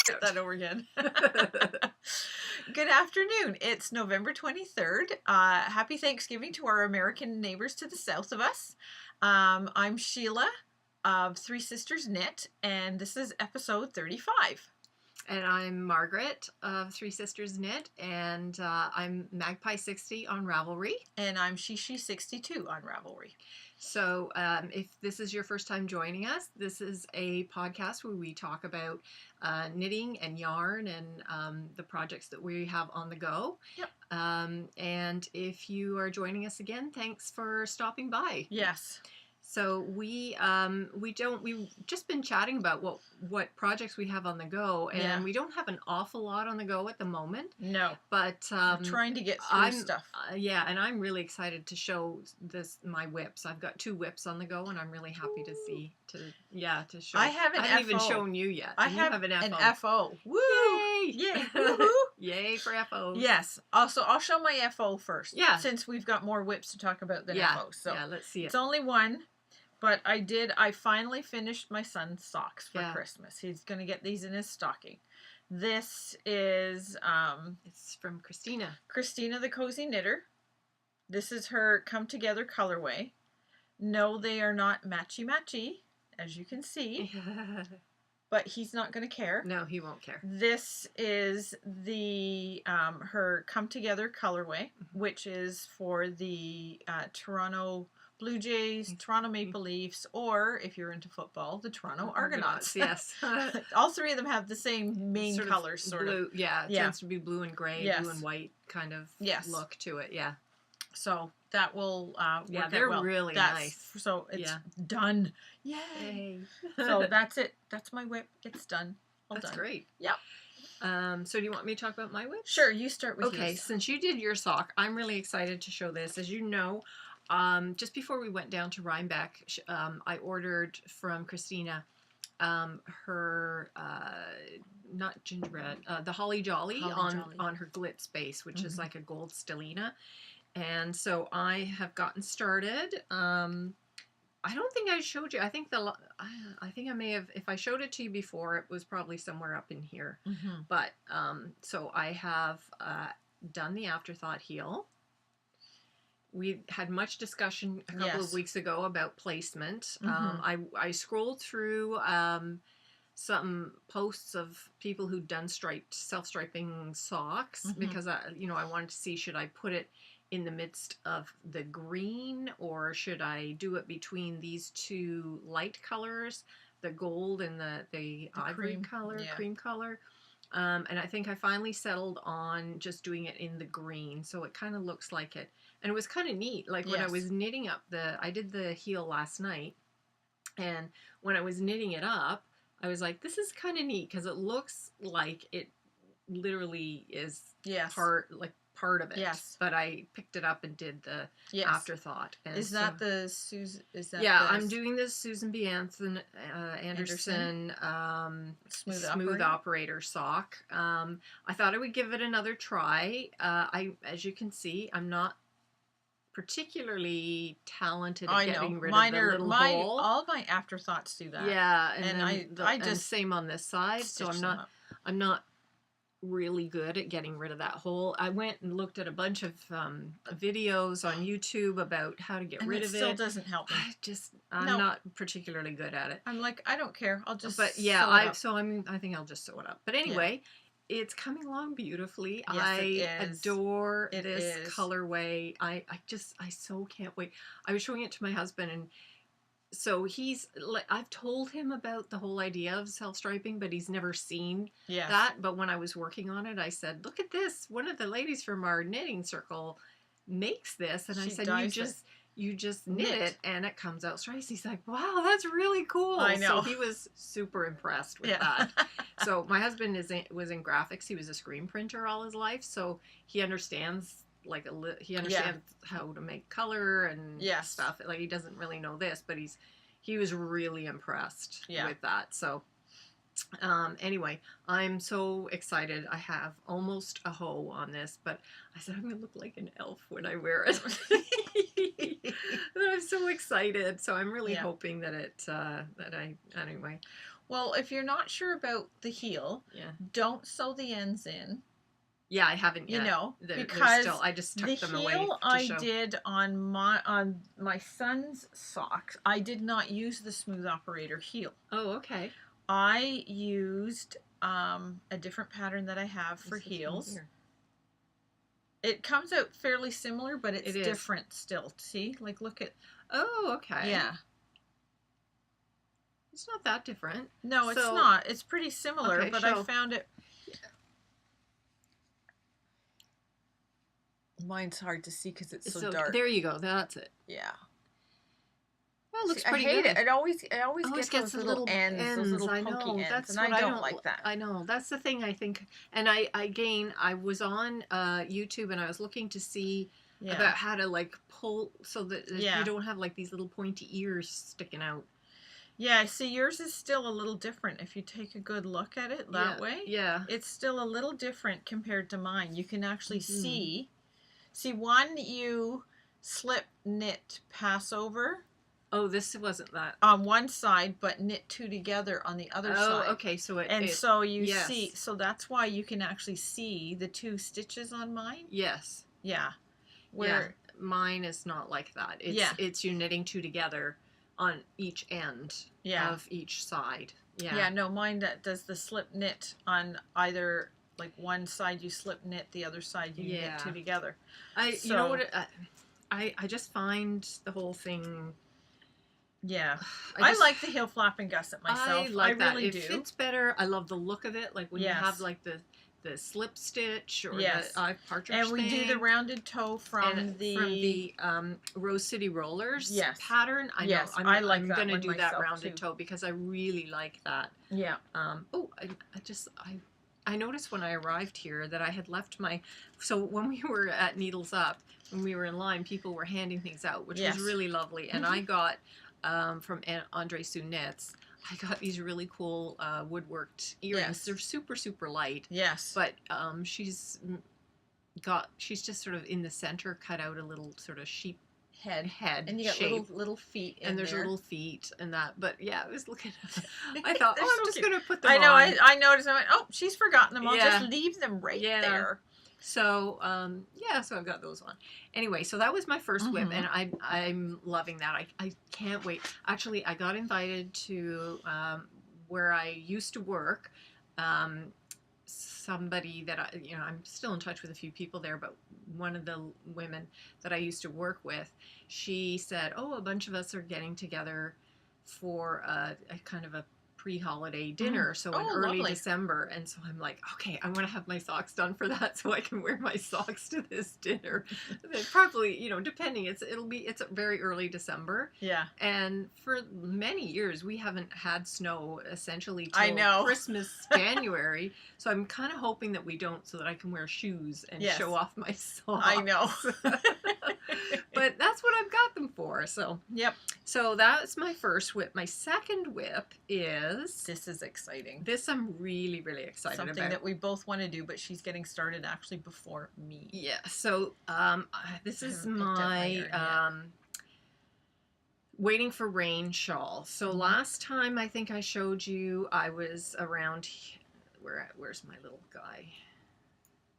Get that over again. Good afternoon. It's November 23rd. Happy Thanksgiving to our American neighbors to the south of us. I'm Sheila of Three Sisters Knit, and this is episode 35. And I'm Margaret of Three Sisters Knit, and I'm Magpie60 on Ravelry. And I'm Shishi62 on Ravelry. So if this is your first time joining us, this is a podcast where we talk about knitting and yarn and the projects that we have on the go. Yep. And if you are joining us again, thanks for stopping by. Yes. So we've just been chatting about what projects we have on the go, and we don't have an awful lot on the go at the moment. No. But I'm trying to get through stuff. Yeah, and I'm really excited to show my whips. I've got 2 whips on the the and I'm really happy to show. I have an FO. I haven't even shown you yet. I have an FO. Woo! Yay! Yay! Woohoo! Yay for FOs. Yes. Also, I'll show my FO first. Yeah. Since we've got more whips to talk about than FO. So yeah, let's see it. It's only one. But I finally finished my son's socks for Christmas. He's going to get these in his stocking. This is... it's from Christina. Christina the Cozy Knitter. This is her Come Together colorway. No, they are not matchy-matchy, as you can see. But he's not going to care. No, he won't care. This is the her Come Together colorway, which is for the Toronto Blue Jays, Toronto Maple Leafs, or if you're into football, the Toronto Argonauts. Yes. All 3 of them have the same main colors, sort blue, of. Yeah, it tends to be blue and gray, blue and white kind of look to it, yeah. So that will work they're out well. Really nice. So it's done. Yay! So that's it. That's my whip. It's done. That's great. Yep. So do you want me to talk about my whip? Sure, you start with yours. Okay, since you did your sock, I'm really excited to show this. As you know, just before we went down to Rhinebeck, I ordered from Christina her not gingerbread, the Holly Jolly on her glitz base, which is like a gold stellina. And so I have gotten started. I don't think I showed you. I think I may have. If I showed it to you before, it was probably somewhere up in here. But so I have done the Afterthought heel. We had much discussion a couple of weeks ago about placement. I scrolled through some posts of people who'd done self-striping socks because I wanted to see, should I put it in the midst of the green, or should I do it between these 2 light colors, the gold and the ivory cream color. And I think I finally settled on just doing it in the green, so it kind of looks like it. And it was kind of neat. Like when I was knitting up I did the heel last night, and when I was knitting it up, I was like, this is kind of neat because it looks like it literally is part of it. Yes. But I picked it up and did the Afterthought. And is that the Susan? I'm doing this Susan B. Anderson Smooth Operator sock. I thought I would give it another try. As you can see, I'm not particularly talented at getting rid of the little hole. All my Afterthoughts do that. Yeah, and I just same on this side, so I'm not really good at getting rid of that hole. I went and looked at a bunch of videos on YouTube about how to get rid of it. It still doesn't help me. I'm not particularly good at it. I'm like, I don't care. I'll just I think I'll just sew it up. But anyway, it's coming along beautifully. Yes, I adore this colorway. I so can't wait. I was showing it to my husband, and so I've told him about the whole idea of self-striping, but he's never seen that. But when I was working on it, I said, look at this. One of the ladies from our knitting circle makes this. And I said, you just knit it and it comes out straight. He's like, wow, that's really cool. I know. So he was super impressed with that. So my husband was in graphics. He was a screen printer all his life. So he understands how to make color and stuff. Like, he doesn't really know this, but he was really impressed with that. So anyway, I'm so excited. I have almost a hoe on this, but I said I'm gonna look like an elf when I wear it. I'm so excited. So I'm really Yeah. hoping that anyway. Well, if you're not sure about the heel, Yeah. don't sew the ends in. Yeah, I haven't You yet. know, They're because still, I just the tucked them away heel to I show. did on my son's socks, I did not use the smooth operator heel. Oh, okay. I used a different pattern that I have for This one heels. here. It comes out fairly similar, but it's It is. different still. See, like look at. Oh, okay. Yeah. It's not that different. No, it's So- not. It's pretty similar, Okay, but I show. found it. Mine's hard to see because it's so dark. There you go. That's it. Yeah. Well, it looks See, pretty I hate good. it. It always Always gets gets those little ends, those little I pokey know. ends, That's and what I don't like that. I know. That's the thing I think. And I was on YouTube and I was looking to see Yeah. about how to like pull so that Yeah. you don't have like these little pointy ears sticking out. Yeah, see, yours is still a little different if you take a good look at it that way. Yeah. It's still a little different compared to mine. You can actually Mhm. see one you slip knit pass over Oh, this wasn't that. on one side, but knit two together on the other Oh, side. okay. So And so you yes. see, so that's why you can actually see the two stitches on mine. Yes. Yeah. Yeah. Mine is not like that. It's you knitting two together on each end Yeah. of each side. Yeah. Yeah, no, mine that does the slip knit on either, like one side you slip knit, the other side you knit two together. You know what? I just find the whole thing. Yeah, I like the heel flap and gusset myself. I like that. really It do. fits better. I love the look of it. Like when you have like the slip stitch or Yes. the partridge And we do the thing. rounded toe from the Rose City Rollers Yes. pattern. I Yes, know. I like I'm that gonna one do that myself, rounded too. toe because I really like that. Yeah. I noticed when I arrived here that I had left my. So when we were at Needles Up, when we were in line, people were handing things out, which Yes. was really lovely. And I got from Andre Sue Knits, I got these really cool woodworked earrings. Yes. They're super, super light. Yes. But she's just sort of in the center cut out a little sort of sheep head and you got shape. little feet in And there's there. little feet and that. But yeah, I was looking at I thought, They're oh, I'm so just cute. going to put them I know. on. I noticed. I went, oh, she's forgotten them. I'll Yeah. just leave them right Yeah. there. So, so I've got those on. Anyway, so that was my first whip, Mhm. and I'm loving that. I can't wait. Actually, I got invited to where I used to work. Somebody that I'm still in touch with a few people there, but one of the women that I used to work with, she said, "Oh, a bunch of us are getting together for a kind of a pre-holiday dinner, so in Oh, early lovely. December." And so I'm like, okay, I want to have my socks done for that so I can wear my socks to this dinner. They probably, depending, it's very early December, Yeah. and for many years we haven't had snow essentially I till know. Christmas, January. So I'm kind of hoping that we don't, so that I can wear shoes and Yes. show off my socks. I know. But that's what I've got them for. So Yep. so that's my first whip. My second whip is This is exciting. this. I'm really, really excited Something about. that we both want to do, but she's getting started actually before me. Yeah. So this I is haven't picked out my my yarn Waiting for Rain shawl. So Mhm. last time I think I showed you, I was around. Where's my little guy?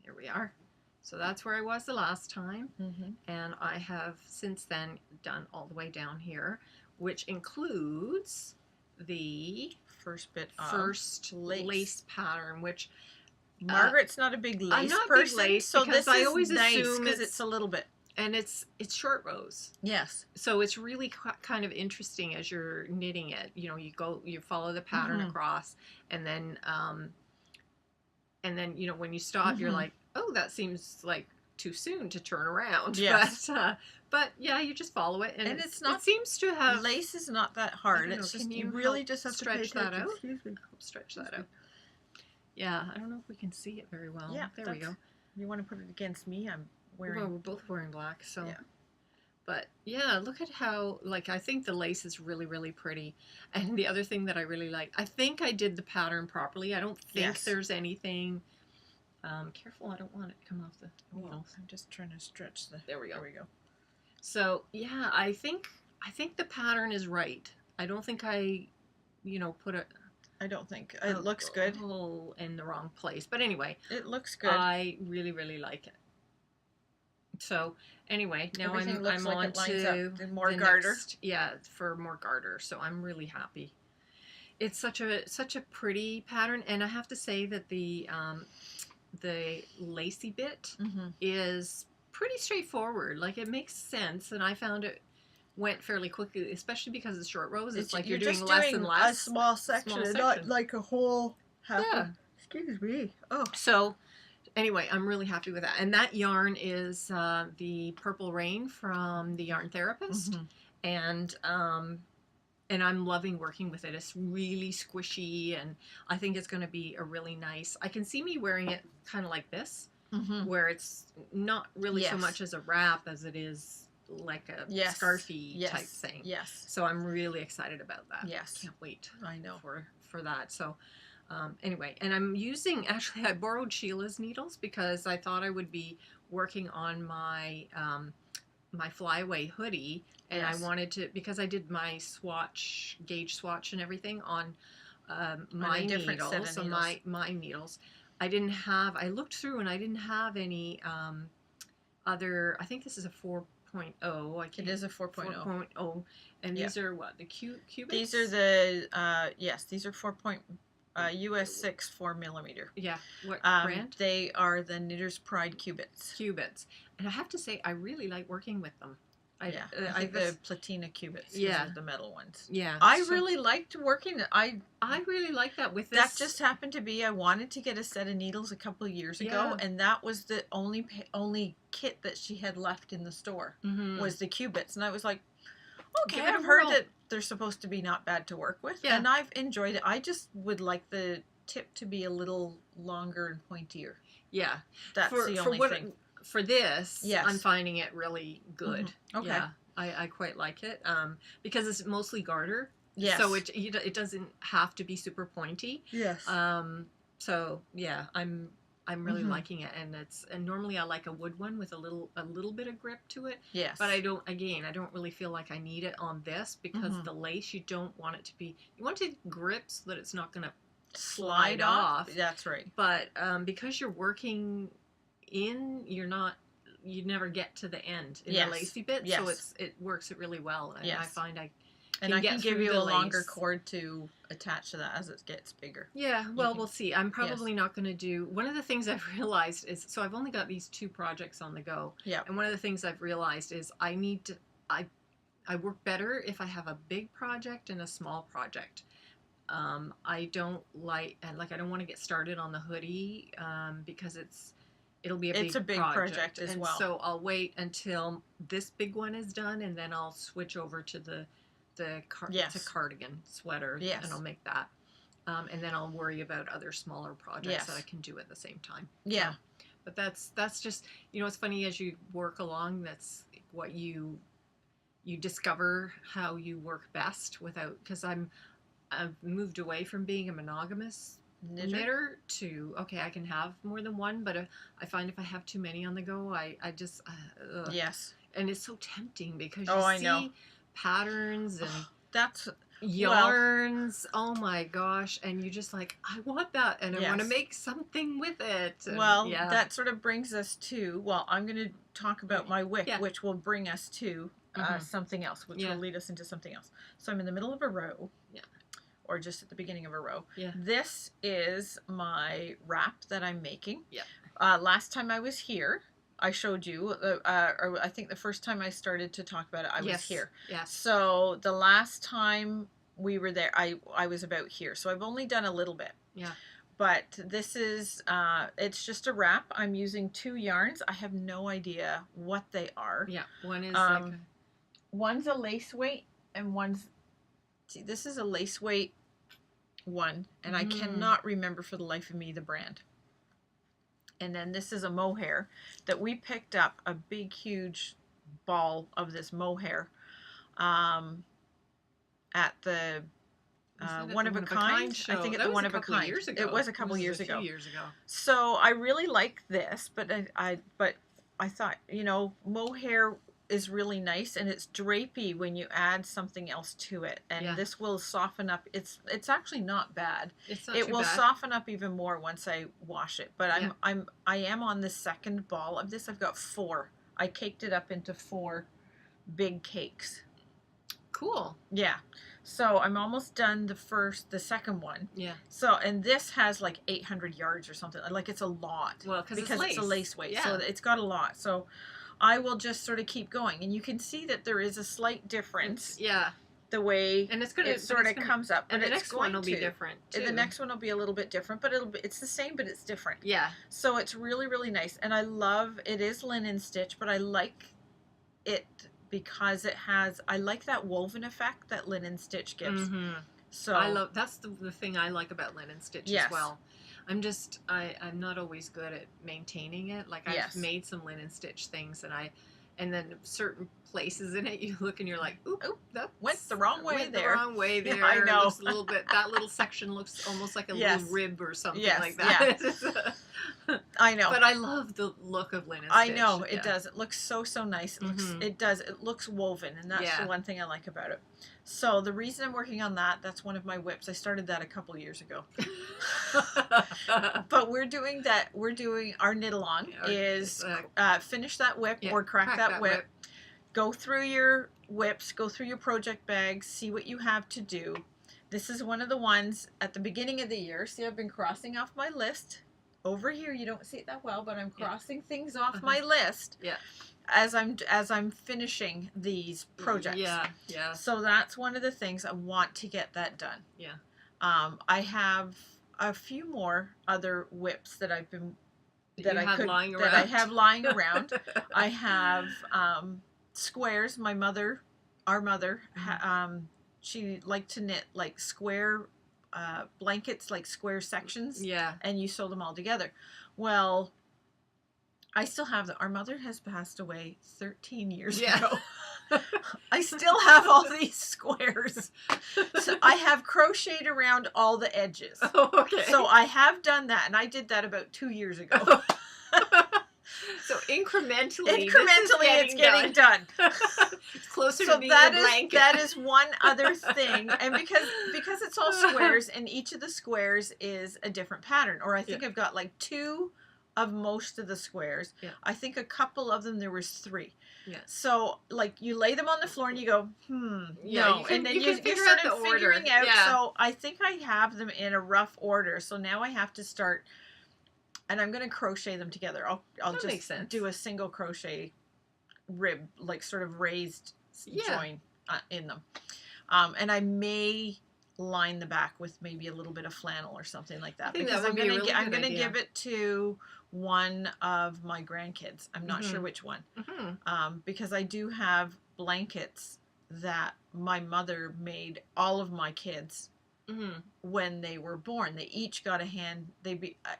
Here we are. So that's where I was the last time. Mm-hmm. And I have since then done all the way down here, which includes the First bit of first lace. lace pattern, which Margaret's not a big lace I'm not a big person, lace so because this I is always nice assume because it's- it's a little bit. and it's short rows. Yes. So it's really kind of interesting as you're knitting it. You follow the pattern Mhm. across, and then when you stop, you're Mhm. like, oh, that seems like too soon to turn around. Yes. But yeah, you just follow it, and it's not- It seems to have Lace is not that hard. I don't It's know, just can you you really help just have to stretch pay that attention. out? Excuse me. stretch that out. Yeah, I don't know if we can see it very well. Yeah, there we that's- go. You want to put it against me? I'm wearing. Well, we're both wearing black, so. Yeah. But yeah, look at how, I think the lace is really, really pretty. And the other thing that I really like, I think I did the pattern properly. I don't think Yes. there's anything. Careful, I don't want it to come off the Well, needles. I'm just trying to stretch the. There we go. There we go. So yeah, I think the pattern is right. I don't think I, put I don't think a it looks good. hole in the wrong place. But anyway, It looks good. I really really like it. So anyway, now Everything looks I'm like on it lines to up. More the garter. next, yeah, for more garter. So I'm really happy. It's such a pretty pattern, and I have to say that the lacy bit Mm-hmm. is pretty straightforward. Like it makes sense, and I found it went fairly quickly, especially because it's short rows. It's like you're doing just less doing and less. a small section, and not section. like a whole half. Yeah. Excuse me. Oh. So anyway, I'm really happy with that. And that yarn is the Purple Rain from the Yarn Therapist, Mhm. and I'm loving working with it. It's really squishy, and I think it's going to be a really nice. I can see me wearing it kind of like this, Mhm. where it's not really so Yes. much as a wrap as it is like a Yes. scarfy Yes. type thing. Yes. So I'm really excited about that. Yes. Can't wait I know. for that. So anyway, and I'm using, actually I borrowed Sheila's needles because I thought I would be working on my my flyaway hoodie, and Yes. I wanted to, because I did my gauge swatch and everything on my different set of needles, so needles. my needles. I looked through and I didn't have any other, I think this is a 4.0. It is a 4.0. 4.0. And these are what, the cubits? These are the yes, these are 4. US 6 4mm. Yeah. What brand? They are the Knitter's Pride cubits. Cubits. And I have to say, I really like working with them. I think the Platina cubits. Yeah. Are the metal ones. Yeah. I really liked working. I really like that with this. That just happened to be, I wanted to get a set of needles a couple of years ago, and that was the only kit that she had left in the store was the cubits, and I was like, okay, I've heard that they're supposed to be not bad to work with, and I've enjoyed it. I just would like the tip to be a little longer and pointier. Yeah. That's the only thing. For this, I'm finding it really good. Mm-hmm. Okay. Yeah, I quite like it because it's mostly garter. Yes. So it doesn't have to be super pointy. Yes. So yeah, I'm really liking it, and normally I like a wood one with a little bit of grip to it. Yes. But I don't really feel like I need it on this because the lace, you don't want it to be, you want it to grip so that it's not going to slide off. That's right. But because you're working you never get to the end in the lacy bit, so it works it really well, and I find I can give you a longer cord to attach to that as it gets bigger. Yeah, well, we'll see. I'm probably not going to do, one of the things I've realized is, so I've only got these 2 projects on the go, and one of the things I've realized is I work better if I have a big project and a small project. I don't like, and I don't want to get started on the hoodie because it'll be a big project as and well. So I'll wait until this big one is done, and then I'll switch over to it's a cardigan sweater, and I'll make that. And then I'll worry about other smaller projects that I can do at the same time. Yeah. So, but that's just, it's funny as you work along, that's what you discover how you work best without, because I've moved away from being a monogamous knitter to, okay, I can have more than one, but I find if I have too many on the go, I just yes, and it's so tempting because you see patterns and that's yarns, oh my gosh, and you just like, I want that, and I want to make something with it. And, that sort of brings us to, I'm going to talk about my wick, which will bring us to something else, which will lead us into something else. So I'm in the middle of a row. Yeah. Or just at the beginning of a row. Yeah. This is my wrap that I'm making. Yeah. Last time I was here, I showed you, or I think the first time I started to talk about it, I was here. Yes. So the last time we were there, I was about here. So I've only done a little bit. Yeah. But this is, it's just a wrap. I'm using 2 yarns. I have no idea what they are. Yeah. One is one's a lace weight and one's, see, this is a lace weight one, and I cannot remember for the life of me the brand. And then this is a mohair that we picked up, a big huge ball of this mohair at the One of a Kind show. I think at the One of a Kind. It was a couple years ago. So I really like this, but I thought, mohair is really nice, and it's drapey when you add something else to it, and Yeah. this will soften up. It's actually not bad. It's not It too will bad. soften up even more once I wash it. But Yeah. I am on the second ball of this. I've got 4. I caked it up into 4 big cakes. Cool. Yeah. So I'm almost done the second one. Yeah. So, and this has like 800 yards or something. Like, it's a lot. Well, because it's a lace weight. Yeah. So it's got a lot. So I will just sort of keep going. And you can see that there is a slight difference Yeah. the way And it's gonna it sort of comes up. And but the it's next going one will be to. different too. The next one will be a little bit different, but it's the same, but it's different. Yeah. So it's really, really nice. And I love, it is linen stitch, but I like it because I like that woven effect that linen stitch gives. Mm-hmm. So that's the thing I like about linen stitch Yes. as well. I'm not always good at maintaining it. Like, I've Yes. made some linen stitch things, and then certain places in it, you look and you're like, oop, that went the wrong way there. The wrong way there. I know. It looks a little bit. That little section looks almost like a Yes. little rib or something Yes, like that. I know. But I love the look of linen I stitch. know it Yeah. does. It looks so nice. Mhm. It looks woven, and that's Yeah. the one thing I like about it. So the reason I'm working on that's one of my whips. I started that a couple years ago. But we're doing our knit along Yeah, is it's, finish that whip yeah, or crack that whip. Go through your whips, go through your project bags, see what you have to do. This is one of the ones at the beginning of the year. See, I've been crossing off my list. Over here, you don't see it that well, but I'm crossing things off my list. Yeah. As I'm finishing these projects. Yeah, yeah. So that's one of the things I want to get that done. Yeah. I have a few more other whips that I've been that I have lying around. I have squares. Our mother, she liked to knit like square blankets, like square sections. Yeah. And you sew them all together. Well, I still have our mother has passed away 13 years ago. I still have all these squares. So I have crocheted around all the edges. Oh, okay. So I have done that, and I did that about 2 years ago. So incrementally it's getting done. It's closer So to being a blanket. that is one other thing, and because it's all squares, and each of the squares is a different pattern, or I think I've got like 2 of most of the squares. Yeah. I think a couple of them there was 3. Yeah. So like you lay them on the floor and you go, no, and then you figure out out the figuring order. out. Yeah. So I think I have them in a rough order. So now I have to start, and I'm going to crochet them together. I'll That makes just sense. do a single crochet rib, like sort of raised join in them, and I may line the back with maybe a little bit of flannel or something like that, think because that would be a really I'm good gonna idea. give it to one of my grandkids. I'm not sure which one, because I do have blankets that my mother made all of my kids when they were born. They each got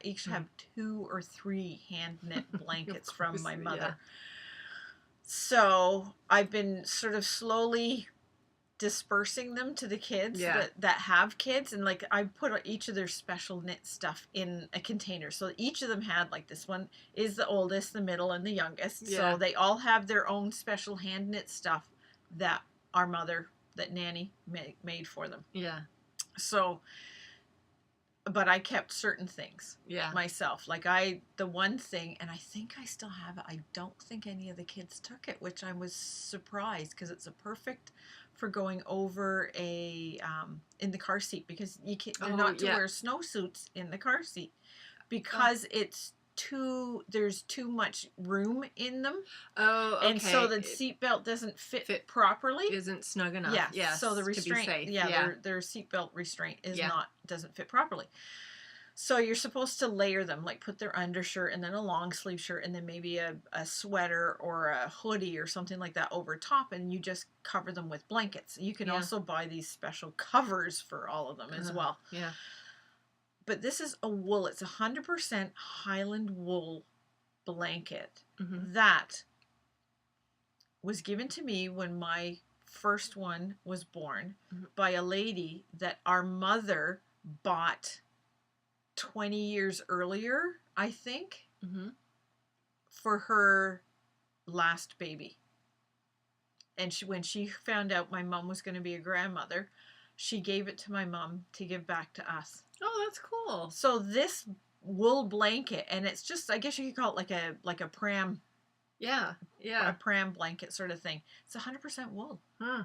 each have 2 or 3 hand knit blankets from my mother. So I've been sort of slowly dispersing them to the kids that have kids, and like I put each of their special knit stuff in a container, so each of them had, like, this one is the oldest, the middle, and the youngest, so they all have their own special hand knit stuff that Nanny made for them. So, but I kept certain things myself. Like the one thing, and I think I still have it, I don't think any of the kids took it, which I was surprised, because it's a perfect for going over in the car seat, because they're not to wear snowsuits in the car seat, because there's too much room in them. Oh, okay. And so the seatbelt doesn't fit properly. Isn't snug enough. Yeah. So the restraint, to be safe. Their seatbelt restraint doesn't fit properly. So you're supposed to layer them, like put their undershirt and then a long sleeve shirt and then maybe a sweater or a hoodie or something like that over top, and you just cover them with blankets. You can also buy these special covers for all of them as well. Yeah. But this is a wool. It's 100% Highland wool blanket that was given to me when my first one was born by a lady that our mother bought 20 years earlier, I think, for her last baby. and when she found out my mom was going to be a grandmother, she gave it to my mom to give back to us. Oh, that's cool. So this wool blanket, and it's just, I guess you could call it like a pram, Yeah. Yeah. a pram blanket sort of thing. It's 100% wool. Huh.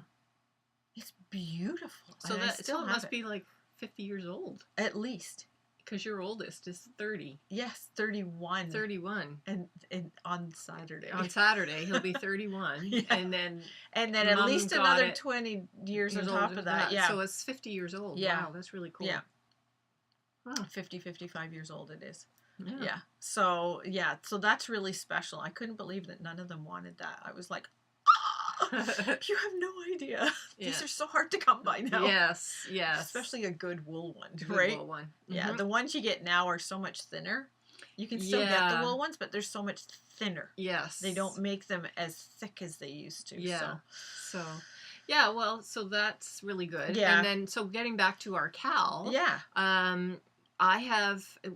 It's beautiful. So and I that still it have must be like 50 years old, at least. because your oldest is 30. Yes, 31. 31. And on Saturday. On Saturday, he'll be 31. Yeah. And then at Mom least got another it 20 years on older top than of that. Yeah. So it's 50 years old. Yeah. Wow, that's really cool. Yeah. Huh. 50, 55 years old it is. Yeah. Yeah. So, yeah. So that's really special. I couldn't believe that none of them wanted that. I was like, you have no idea. These Yeah. are so hard to come by now. Yes. Yes. Especially a good wool one, Good right? wool one. Yeah. Mhm. The ones you get now are so much thinner. You can still get the Yeah. wool ones, but they're so much thinner. Yes. They don't make them as thick as they used to. Yeah. So, yeah, well, so that's really good. Yeah. And then, so getting back to our Cal. So, yeah.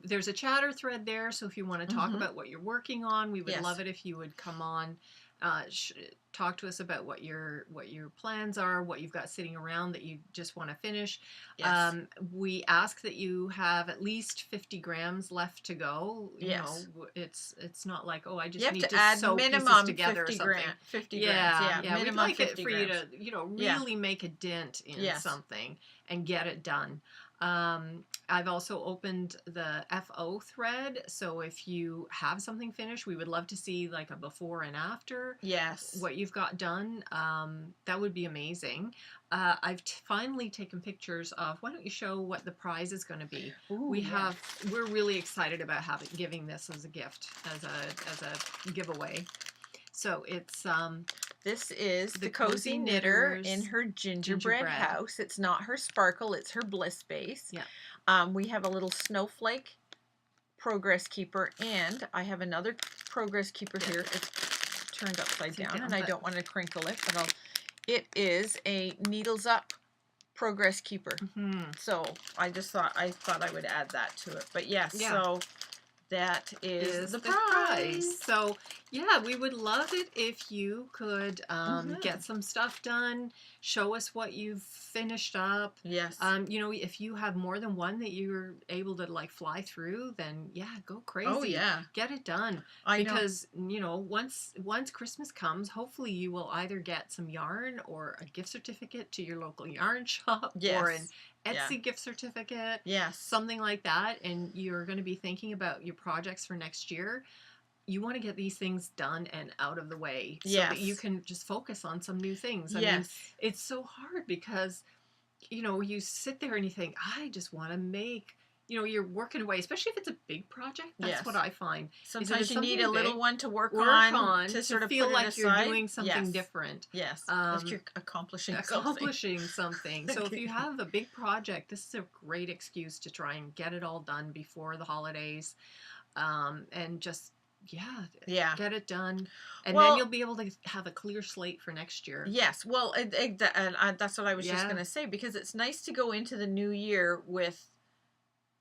There's a chatter thread there. So if you want to talk Mhm. about what you're working on, we would Yes. love it if you would come on, talk to us about what your plans are, what you've got sitting around that you just want to finish. Yes. We ask that you have at least 50 grams left to go. You Yes. know, it's not like, oh, I just You have need to to add sew pieces minimum together 50 or something. grams. 50 Yeah, grams. Yeah. we'd Minimum like it 50 for grams. you to, you know, Yeah. really make a dent in Yes. something and get it done. I've also opened the FO thread, so if you have something finished, we would love to see like a before and after, Yes. what you've got done. That would be amazing. I've finally taken pictures of, why don't you show what the prize is going to be? Ooh, We're really excited about giving this as a gift, as a giveaway. So it's This is the The Cozy Cozy Knitter Knitters in her gingerbread gingerbread. house. It's not her sparkle, it's her bliss base. Yeah. We have a little snowflake progress keeper, and I have another progress keeper here. It's turned upside down, and I don't want to crinkle it, but it is a needles up progress keeper. mhm. So I thought I would add that to it. But yes, Yeah. so that is the the prize. So yeah, we would love it if you could Mhm. get some stuff done, show us what you've finished up. Yes. You know, if you have more than one that you're able to like fly through, then yeah, go crazy. Oh yeah. Get it done. I know. Because you know, once Christmas comes, hopefully you will either get some yarn or a gift certificate to your local yarn shop, or an Yes. Etsy Yeah. gift certificate, Yes. something like that, and you're going to be thinking about your projects for next year. You want to get these things done and out of the way, so that you Yes. can just focus on some new things. I mean, Yes. it's so hard because, you know, you sit there and you think, I just want to make, you know, you're working away, especially if it's a big project. That's Yes. what I find. Sometimes it's you need a something little big, one to work Work on on to sort of feel put it like aside. you're doing something Yes. different. Yes. Like Um, you're accomplishing Accomplishing something. So if you Okay. have a big project, this is a great excuse to try and get it all done before the holidays, and just Yeah. get it done, and Well- then you'll be able to have a clear slate for next year. Yes. Well, that's what I was just Yeah. going to say, because it's nice to go into the new year with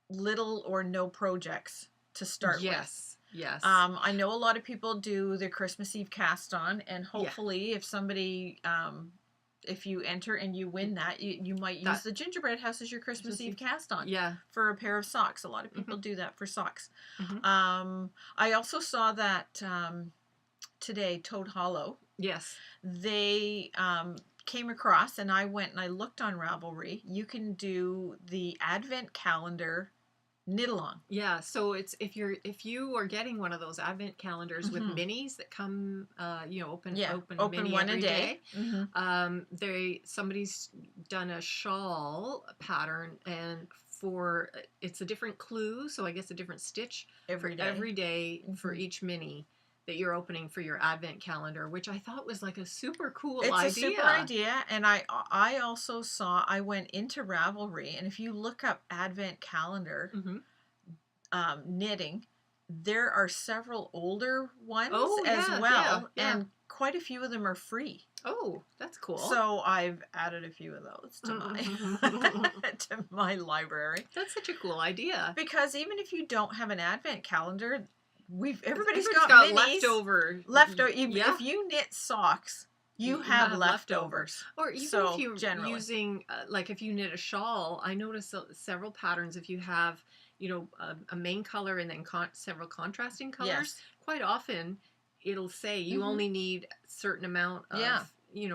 little or no projects to start with. Yes. Yes. I know a lot of people do their Christmas Eve cast on, and hopefully, if somebody, if you enter and you win that, you might use That- the gingerbread house as your Christmas Christmas Eve Eve. cast on Yeah. for a pair of socks. A lot of people do that for socks. Mhm. I also saw that today, Toad Hollow. Yes. They came across, and I went and I looked on Ravelry. You can do the Advent calendar knit along. Yeah. So it's if you are getting one of those advent calendars with Mhm. minis that come, you know, open Yeah, open open mini one a every day. Mhm. Somebody's done a shawl pattern, and it's a different clue, so I guess a different stitch Every for day. every day for Mhm. each mini that you're opening for your advent calendar, which I thought was like a super cool It's idea. a super idea, and I also saw, I went into Ravelry, and if you look up Advent calendar Mhm. knitting, there are several older ones Oh, as yeah, well, yeah. and quite a few of them are free. Oh, that's cool. So I've added a few of those to my to my library, that's such a cool idea. because even if you don't have an Advent calendar, everybody's Everyone's got minis leftover. leftover. Yeah. If you knit socks, you have have leftovers. Or even if So, you're generally. using, like if you knit a shawl, I notice several patterns. If you have, a main color and then several contrasting colors, Yes. quite often it'll say you Mhm. only need a certain amount of, Yeah.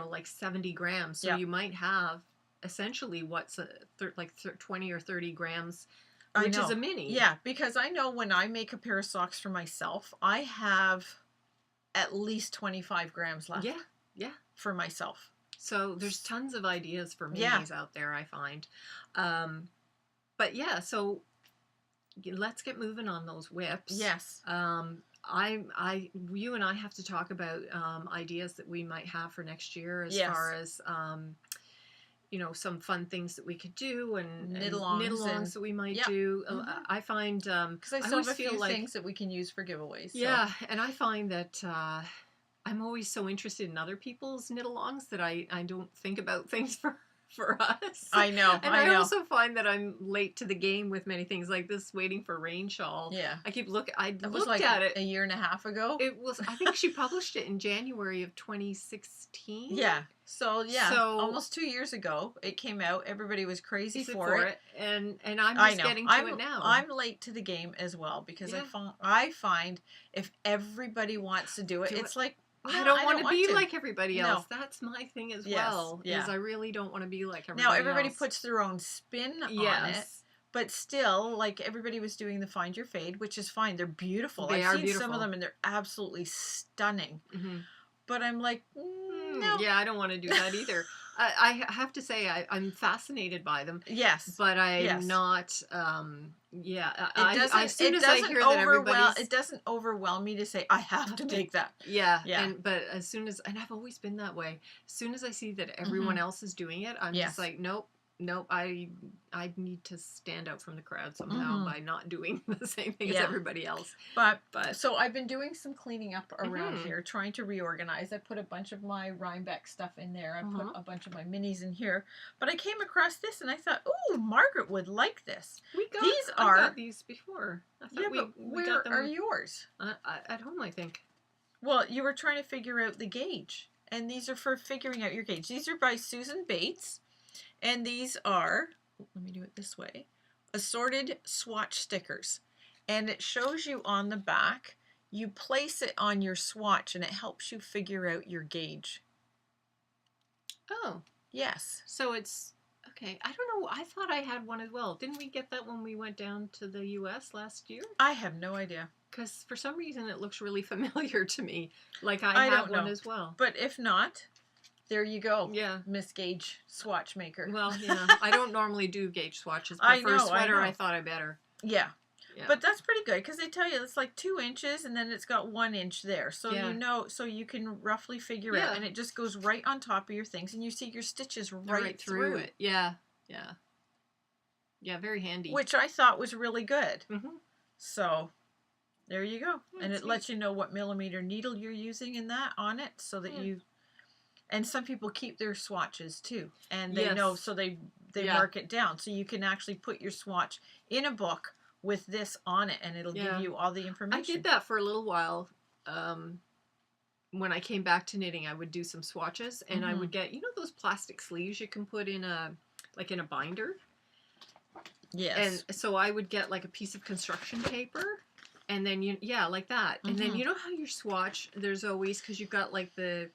like 70 grams. So Yeah. you might have essentially what's 20 or 30 grams, I which is know. a mini. Yeah, because I know when I make a pair of socks for myself, I have at least 25 grams left Yeah. Yeah. for myself. So there's tons of ideas for Yeah. minis out there, I find. But yeah, so let's get moving on those whips. Yes. You and I have to talk about ideas that we might have for next year as Yes. far as some fun things that we could do and Knit-alongs that we might Yep. do. Mhm. I find Because I still always have a feel few like things that we can use for giveaways. So. yeah, and I find that I'm always so interested in other people's knit-alongs that I don't think about things for us. I know. And I know. also find that I'm late to the game with many things like this waiting for rain shawl. Yeah. I keep looking. I That was looked like at it. a year and a half ago. It was. I think she published it in January of 2016. Yeah. So yeah, So- almost 2 years ago it came out. Everybody was crazy Is it for it. and I'm I just know. getting to I'm, it now. I'm late to the game as well because Yeah. I find if everybody wants to do it, Do it's like I no, don't want to be to. like everybody No. else. That's my thing as Yes, well. yeah. Is I really don't want to be like everybody Now everybody else. puts their own spin on it, Yes. but still, like everybody was doing the Find Your Fade, which is fine. They're beautiful. They I've are seen some beautiful. of them and they're absolutely stunning. Mm-hmm. But I'm like, no. Yeah, I don't want to do that either. I have to say I'm fascinated by them, Yes. but I'm Yes. not. As soon It as I doesn't hear that everybody's, it doesn't overwhelm me to say I have to make that. yeah, Yeah. but as soon as, and I've always been that way. As soon as I see that everyone else is doing it, I'm Yes. just like, nope. I need to stand out from the crowd somehow Mhm. by not doing the same thing as Yeah. everybody else. But But so I've been doing some cleaning up around Mhm. here, trying to reorganize. I put a bunch of my Rhinebeck stuff in there. I put Mhm. a bunch of my minis in here. But I came across this and I thought, "Ooh, Margaret would like this." These I are- got these before. I thought Yeah, we but got where them are yours? at home, I think. Well, you were trying to figure out the gauge, and these are for figuring out your gauge. These are by Susan Bates, and these are, let me do it this way, assorted swatch stickers. And it shows you on the back, you place it on your swatch, and it helps you figure out your gauge. Oh, Yes. so it's okay. I don't know. I thought I had one as well. Didn't we get that when we went down to the U.S. last year? I have no idea. Because for some reason it looks really familiar to me. Like I I have don't one know. as well. But if not, there you go. Yeah. Miss Gauge swatch maker. Well, yeah. I don't normally do gauge swatches, but I for a know, I sweater, I know. thought I better. Yeah. Yeah. But that's pretty good because they tell you it's like 2 inches and then it's got 1 inch there. So Yeah. you know, so you can roughly figure Yeah. out, and it just goes right on top of your things and you see your stitches right, through it. Yeah. Yeah. Yeah. Very handy. which I thought was really good. Mhm. So there you go. Yeah, And it's it lets you know what millimeter needle you're using in that on it so that Yeah. you, and some people keep their swatches too. And they know, Yes. so they Yeah. mark it down. So you can actually put your swatch in a book with this on it and it'll Yeah. give you all the information. I did that for a little while. When I came back to knitting, I would do some swatches, and I Mhm. would get those plastic sleeves you can put in a binder. Yes. And so I would get like a piece of construction paper, and then like that. And then Mhm. you know how your swatch, there's always, because you've got like the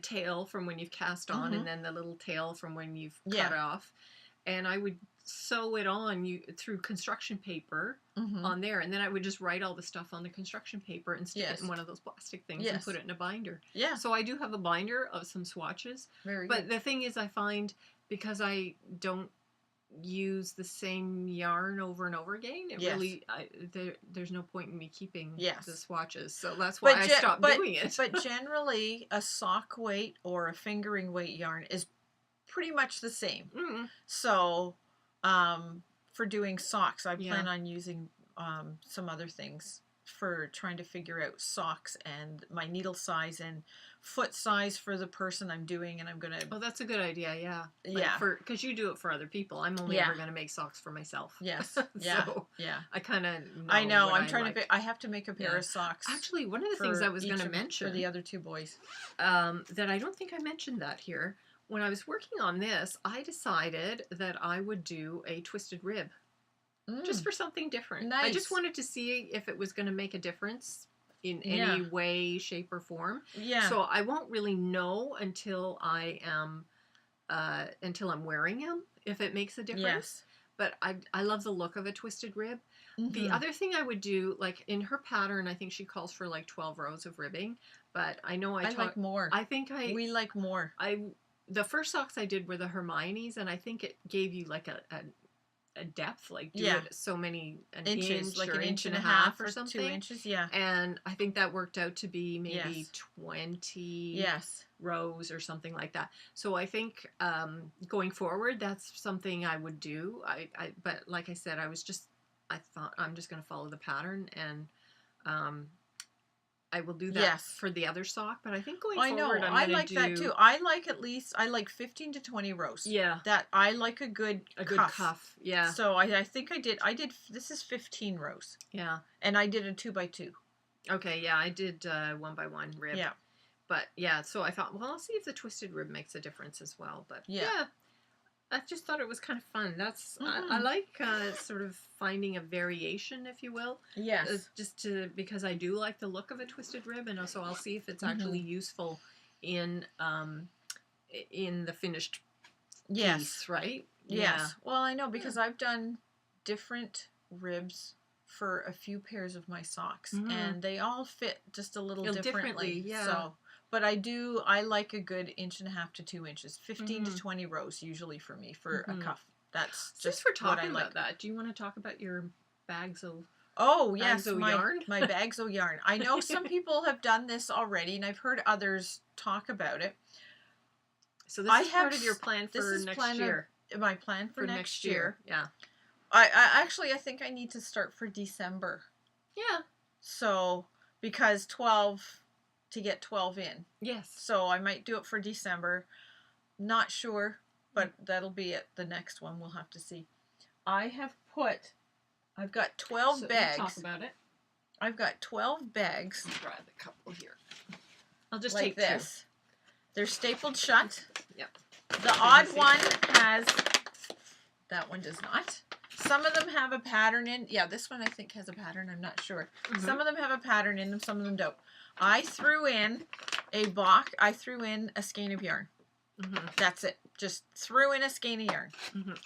tail from when you've cast on, Mhm. and then the little tail from when you've Yeah. cut off. And I would sew it on through construction paper Mhm. on there, and then I would just write all the stuff on the construction paper and stick it Yes. in one of those plastic things and Yes. put it in a binder. Yeah. So I do have a binder of some swatches, Very but good. the thing is, I find because I don't use the same yarn over and over again, it Yes. really there's no point in me keeping Yes. the swatches. So that's why I stopped doing it. But generally, a sock weight or a fingering weight yarn is pretty much the same. Mm. So, for doing socks, I Yeah. plan on using some other things for trying to figure out socks and my needle size and foot size for the person I'm doing, and I'm gonna. Oh, that's a good idea. Yeah. Yeah. Because you do it for other people. I'm only Yeah. ever going to make socks for myself. Yes. Yeah. So Yeah. I kind of. I know. what I'm trying like. to. I have to make a pair Yeah. of socks. Actually, one of the things I was going to mention for the other two boys. that I don't think I mentioned that here. When I was working on this, I decided that I would do a twisted rib. Just for something different. Nice. I just wanted to see if it was going to make a difference in any way, shape, or form. Yeah. So I won't really know until I'm wearing them if it makes a difference. Yes. But I love the look of a twisted rib. The other thing I would do, like in her pattern, I think she calls for like 12 rows of ribbing. But I know I like more. I think we like more. The first socks I did were the Hermione's, and I think it gave you like a depth, like do it so many inches, inch like or an inch and a half half or something. 2 inches, yeah. And I think that worked out to be maybe 20 rows or something like that. So I think going forward, that's something I would do. But like I said, I thought I'm just going to follow the pattern, and I will do that for the other sock. But I think going forward, I like that too. I like 15 to 20 rows. Yeah. That I like a good cuff. Yeah. So I think I did this is 15 rows. Yeah. And I did a 2x2. Okay, yeah, I did 1x1 rib. Yeah. But yeah, so I thought, well, I'll see if the twisted rib makes a difference as well. But yeah I just thought it was kind of fun. That's I like sort of finding a variation, if you will. Yes. Because I do like the look of a twisted rib, and also I'll see if it's actually useful in the finished piece, right? Yes. Yeah. Well, I know because I've done different ribs for a few pairs of my socks, and they all fit just a little differently. Yeah. So. But I like a good 1.5 to 2 inches, 15 to 20 rows usually for me for a cuff. That's just Since we're what talking I like. about that, do you want to talk about your bags of yarn? My bags of yarn. I know some people have done this already, and I've heard others talk about it. So this is part of your plan for next year. My plan for next year. Yeah. I think I need to start for December. Yeah. So because 12. To get 12 in. Yes. So I might do it for December. Not sure, but that'll be it. The next one we'll have to see. I've got 12 bags. Talk about it. I've got 12 bags. I'll grab a couple here. I'll just like take this. 2. They're stapled shut. Yep. The odd one has. That one does not. Some of them have a pattern in. Yeah, this one I think has a pattern. I'm not sure. Some of them have a pattern in them. Some of them don't. I threw in I threw in a skein of yarn. That's it. Just threw in a skein of yarn.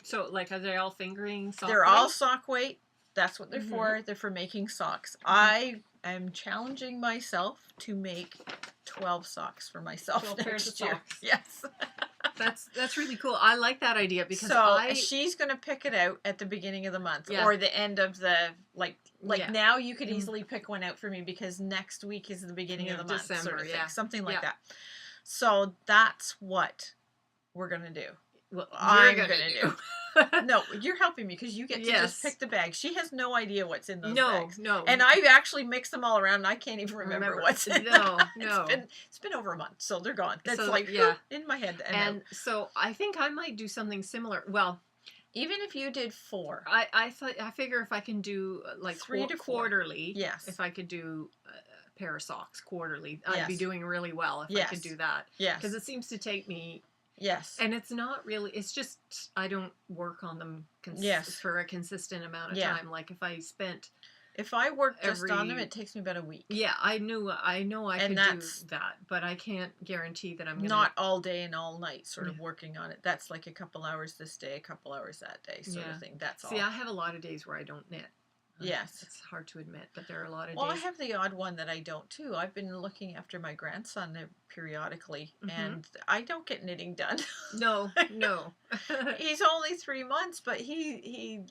So, like, are they all fingering sock They're weight? all sock weight. That's what they're for. They're for making socks. I am challenging myself to make 12 socks for myself 12 next pairs of year. socks. Yes. That's really cool. I like that idea because she's going to pick it out at the beginning of the month Yeah. or the end of the Yeah. now you could easily pick one out for me because next week is the beginning of the month, December, sort of thing, something like Yeah. that. So that's what we're going to do. Well, I'm you're going to do. No, you're helping me because you get to just pick the bag. She has no idea what's in those bags. No. And I've actually mixed them all around and I can't even remember what's in them. No. It's been over a month, so they're gone. That's So, in my head. And so I think I might do something similar. Well, even if you did 4. I figure if I can do like 3 to 4. quarterly. Yes. If I could do a pair of socks quarterly, I'd be doing really well if I could do that. Yes. Because it seems to take me. Yes. And it's not really, it's just, I don't work on them for a consistent amount of time. Like if I work just on them, it takes me about a week. Yeah, I know I could do that, but I can't guarantee that I'm going to. Not all day and all night sort of working on it. That's like a couple hours this day, a couple hours that day sort of thing. That's all. See, I have a lot of days where I don't knit. Yes. It's hard to admit, but there are a lot of days. Well, I have the odd one that I don't too. I've been looking after my grandson periodically, and I don't get knitting done. No. He's only 3 months, but he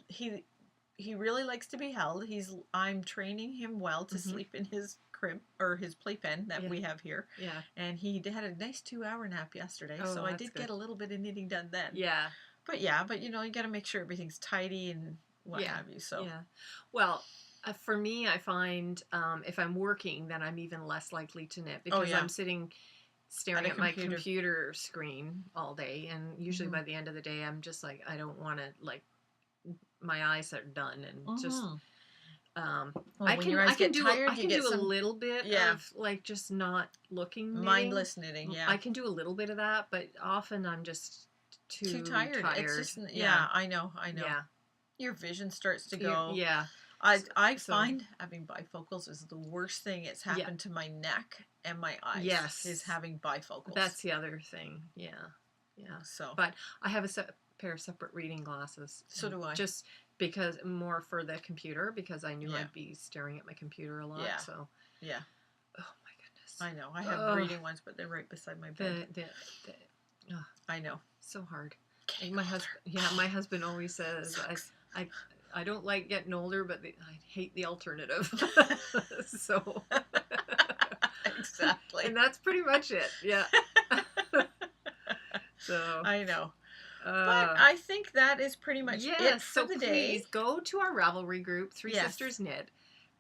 really likes to be held. I'm training him well to sleep in his crib or his playpen that we have here. Yeah. And he had a nice 2-hour nap yesterday, so I did get a little bit of knitting done then. Yeah. But you got to make sure everything's tidy and what have you. So yeah. Well, For me, I find if I'm working, then I'm even less likely to knit because yeah. I'm sitting staring At a at my computer. computer screen all day, and usually Mhm. by the end of the day, I'm just like, I don't want to, like, my eyes are done, and just Mhm. um, Well, when your eyes get tired, I you can get do a some little bit yeah of like just not looking knitting. mindless knitting. Yeah, I can do a little bit of that, but often I'm just too too tired. It's tired. just Yeah, yeah. I know. I know. yeah, Your vision starts to go. yeah. I So find having bifocals is the worst thing. It's yeah, happened to my neck and my eyes. Is yes, having bifocals. that's the other thing. Yeah, yeah. So. But I have a pair of separate reading glasses. So do I. Just because more for the computer, because I knew Yeah. I'd be staring at my computer a lot. Yeah. So Yeah. oh my goodness. I know. I have reading ones, but they're right beside my bed. I know. So hard. Getting My older. husband, yeah, my husband always says, Sucks. I don't like getting older, but I hate the alternative. So, Exactly. and that's pretty much it. Yeah. So, I know. But I think that is pretty much it for the day. Please go to our Ravelry group, Three Yes. Sisters Knit,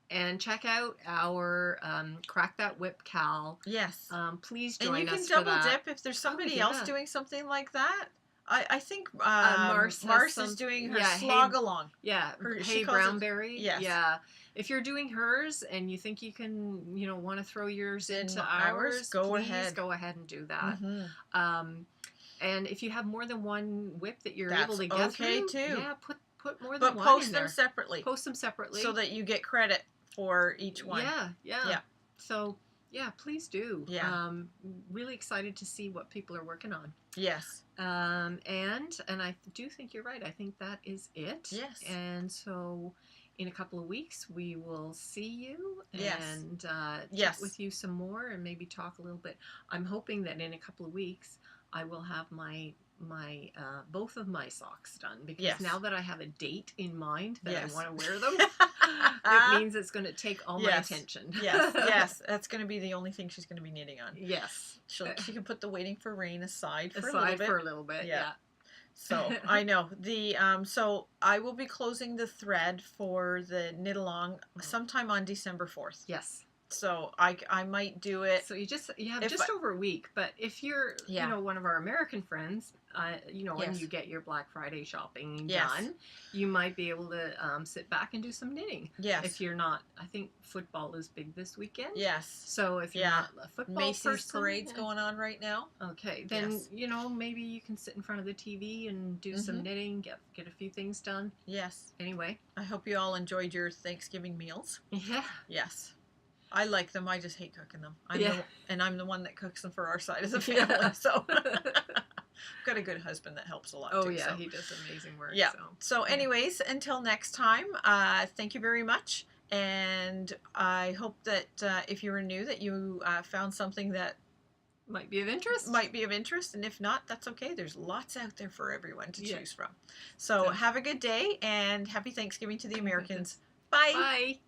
and check out our Crack That Whip Cal. Yes. Please And join you can us double for that. dip if there's somebody yeah. else doing something like that. I think Mars is doing her yeah, slog along. Yeah, she Hey calls it- Brownberry. yes. Yeah. If you're doing hers and you think you can, want to throw yours In into ours, ours, go please ahead. go ahead and do that. Mhm. And if you have more than one whip that you're That's able to get okay, through, too. yeah, put more But than one post in them there. separately Post them separately so that you get credit for each one. Yeah, yeah. Yeah. So yeah, please do. Yeah. Really excited to see what people are working on. Yes. And I do think you're right. I think that is it. Yes. And so in a couple of weeks we will see you Yes. and Yes. chat with you some more and maybe talk a little bit. I'm hoping that in a couple of weeks I will have my both of my socks done because Yes. now that I have a date in mind that Yes. I want to wear them, it means it's going to take all my Yes. attention. Yes. Yes. That's going to be the only thing she's going to be knitting on. Yes. She can put the waiting for rain aside for a little bit. Yeah. Yeah. So I know the so I will be closing the thread for the knit along sometime on December 4th. Yes. So I might do it. So you have If just over a week, but if you're Yeah. one of our American friends, when Yes. you get your Black Friday shopping Yes. done, you might be able to sit back and do some knitting. Yes. If you're not, I think football is big this weekend. Yes. So if you're Yeah. not a football Macy's person, parade's going on right now. okay, then Yes. maybe you can sit in front of the TV and do Mhm. some knitting, get a few things done. Yes. Anyway, I hope you all enjoyed your Thanksgiving meals. yeah. Yes. I like them. I just hate cooking them. Yeah. I'm the one that cooks them for our side of the Yeah. family. So I've got a good husband that helps a lot Oh too. yeah, so. he does amazing work. Yeah. So. So, anyways, until next time, thank you very much. And I hope that if you were new, that you found something that Might be of interest. might be of interest. And if not, that's okay. There's lots out there for everyone to Yeah. choose from. So, So- have a good day and happy Thanksgiving to the Americans. Bye. Bye.